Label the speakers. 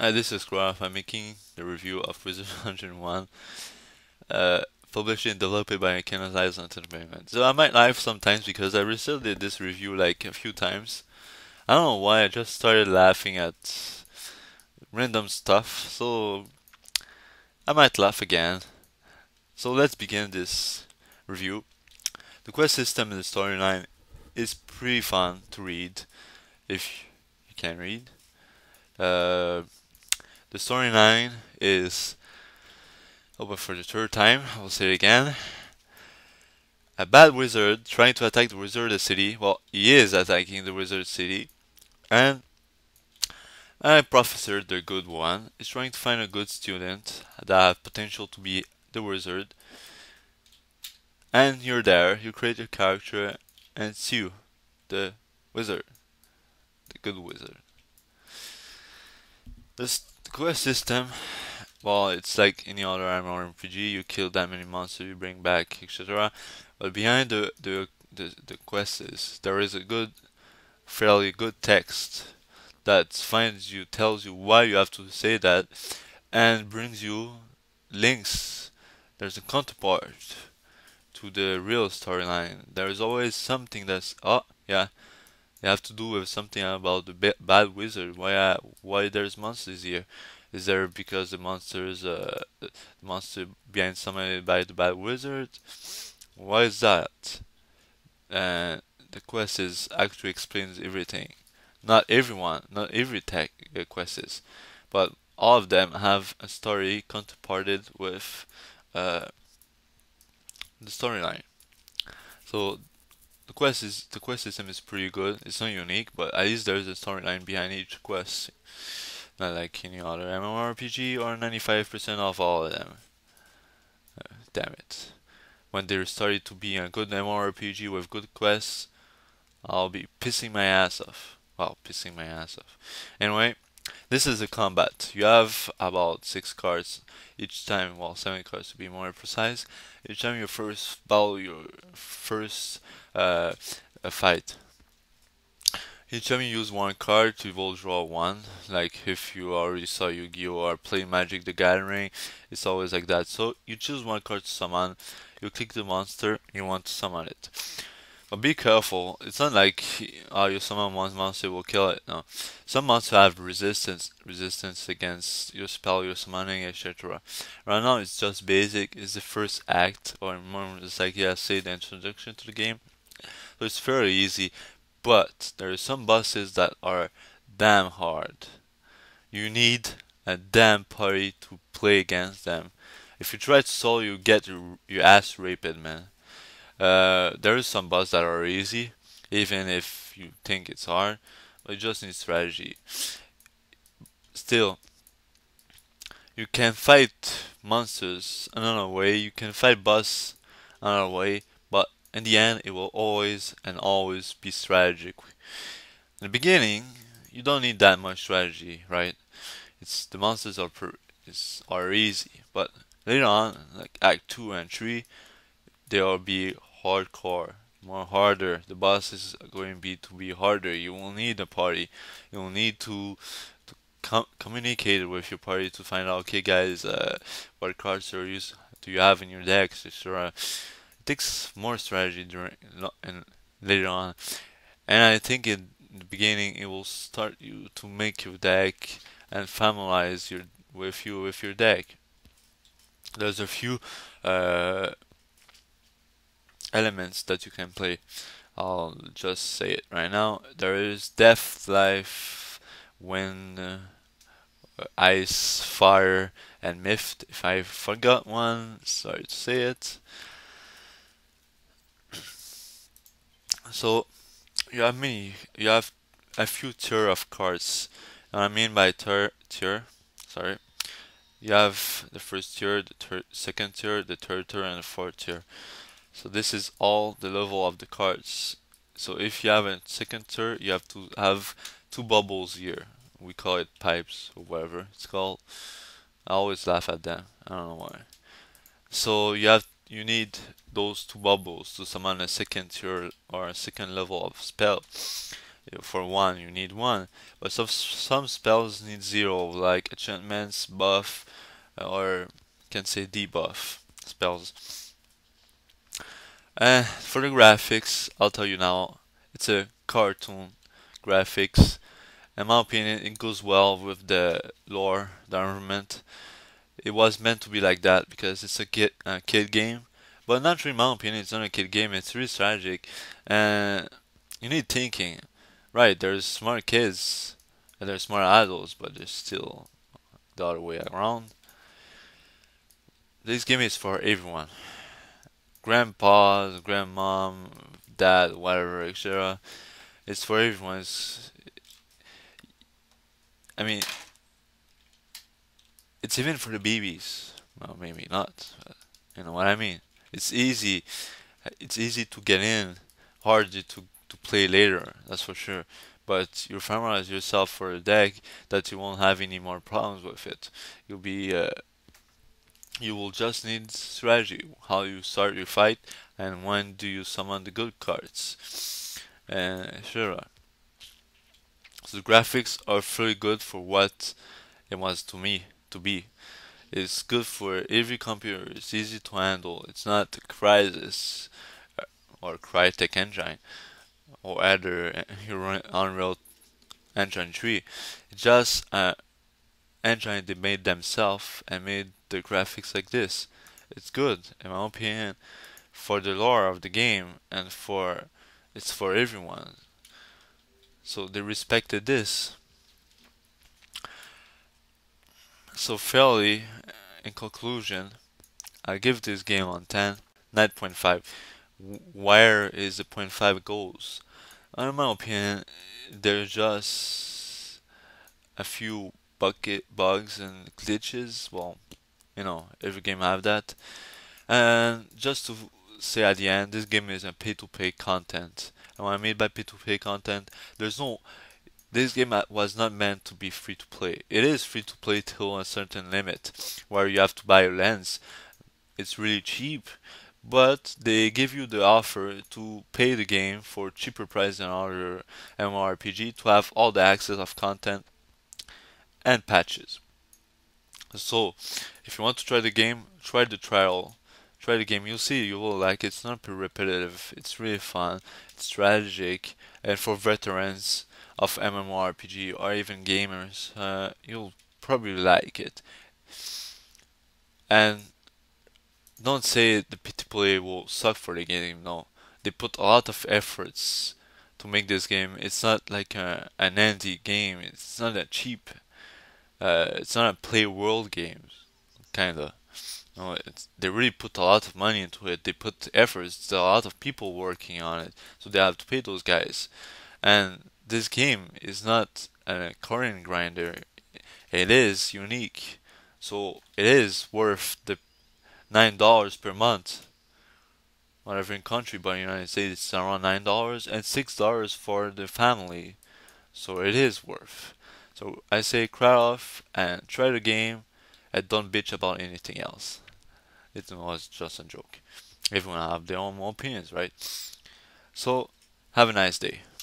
Speaker 1: Hi, this is Graf. I'm making the review of Wizard101, uh, published and developed by Canonized Entertainment. So I might laugh sometimes because I recently did this review like a few times. I don't know why, I just started laughing at random stuff, so I might laugh again. So let's begin this review. The quest system and the storyline is pretty fun to read if you can read. Uh, the storyline is open for the third time. I will say it again. A bad wizard trying to attack the wizard city. Well, he is attacking the wizard city, and a professor, the good one, is trying to find a good student that have potential to be the wizard. And you're there. You create your character, and it's you, the wizard, the good wizard. This quest system, well, it's like any other MMORPG. You kill that many monsters, you bring back, etc. But behind the quest is there is a good, fairly good text that finds you, tells you why you have to say that, and brings you links. There's a counterpart to the real storyline. There is always something that's yeah, you have to do with something about the bad wizard. Why there's monsters here? Is there because the monster being summoned by the bad wizard? Why is that? And the quest is actually explains everything. Not everyone, not every tech quest is, but all of them have a story counterparted with uh, the storyline. So the quest system is pretty good. It's not unique, but at least there's a storyline behind each quest. Not like any other MMORPG or 95% of all of them. Damn it. When there started to be a good MMORPG with good quests, I'll be pissing my ass off. Well, pissing my ass off. Anyway, this is the combat. You have about 6 cards each time, well, 7 cards to be more precise. Each time you first battle your first a fight. Each time you use one card, you will draw one. Like if you already saw Yu-Gi-Oh or play Magic the Gathering, it's always like that. So you choose one card to summon, you click the monster you want to summon it. But be careful. It's not like you summon one monster will kill it. No, some monsters have resistance against your spell you're summoning, etc. Right now it's just basic. It's the first act, or more just like say the introduction to the game. So it's fairly easy. But there are some bosses that are damn hard. You need a damn party to play against them. If you try to solo, you get your ass raped, man. There is some bosses that are easy, even if you think it's hard, but you just need strategy. Still, you can fight monsters another way, you can fight boss another way, but in the end, it will always and always be strategic. In the beginning, you don't need that much strategy, right? It's the monsters are easy, but later on, like Act 2 and 3, they will be hardcore, more harder. The bosses are going to be harder. You will need a party. You will need to communicate with your party to find out, okay, guys, what cards do you have in your decks, etc. It takes more strategy during and later on, and I think in the beginning it will start you to make your deck and familiarize with your deck. There's a few uh, elements that you can play. I'll just say it right now. There is Death, Life, Wind, Ice, Fire, and Myth. If I forgot one, sorry to say it. So you have a few tier of cards. And I mean by tier, sorry. You have the first tier, the second tier, the third tier, and the fourth tier. So this is all the level of the cards. So if you have a second tier, you have to have two bubbles here. We call it pipes or whatever it's called. I always laugh at them. I don't know why. So you need those two bubbles to summon a second tier or a second level of spell. For one, you need one, but some spells need zero, like enchantments, buff, or can say debuff spells. For the graphics, I'll tell you now, it's a cartoon graphics. In my opinion, it goes well with the lore, the environment. It was meant to be like that because it's a kid game. But not really, in my opinion, it's not a kid game. It's really strategic, and you need thinking. Right? There's smart kids and there's smart adults, but there's still the other way around. This game is for everyone. Grandpa, grandmom, dad, whatever, etc. It's for everyone. I mean, it's even for the babies. Well, maybe not. But you know what I mean? It's easy. It's easy to get in, hard to play later. That's for sure. But you familiarize yourself for a deck that you won't have any more problems with it. You'll be you will just need strategy, how you start your fight, and when do you summon the good cards. Sure. So the graphics are really good for what it was to me to be. It's good for every computer. It's easy to handle. It's not a Crysis or Crytek engine or other Unreal Engine 3. It's just an engine they made themselves and made the graphics like this. It's good, in my opinion, for the lore of the game and for it's for everyone. So they respected this. So fairly, in conclusion, I give this game on 10, 9.5. Where is the point 0.5 goes? In my opinion, there's just a few bucket bugs and glitches. Well, every game have that. And just to say at the end, this game is a pay-to-play content. And what I mean by pay-to-play content, there's no. This game was not meant to be free to play. It is free to play till a certain limit, where you have to buy a lens. It's really cheap, but they give you the offer to pay the game for cheaper price than other MMORPG to have all the access of content and patches. So, if you want to try the game, try the trial. Try the game. You'll see you will like it. It's not too repetitive. It's really fun. It's strategic, and for veterans of MMORPG or even gamers, you'll probably like it. And don't say the PTPlay will suck for the game. No, they put a lot of efforts to make this game. It's not like an indie game. It's not that cheap. It's not a play world game, kinda. No, they really put a lot of money into it. They put efforts. There's a lot of people working on it, so they have to pay those guys. And this game is not a current grinder. It is unique, so it is worth the $9 per month. Whatever in country, but in the United States it's around $9 and $6 for the family. So it is worth. So I say cry off and try the game and don't bitch about anything else. It was just a joke. Everyone have their own opinions, right? So have a nice day.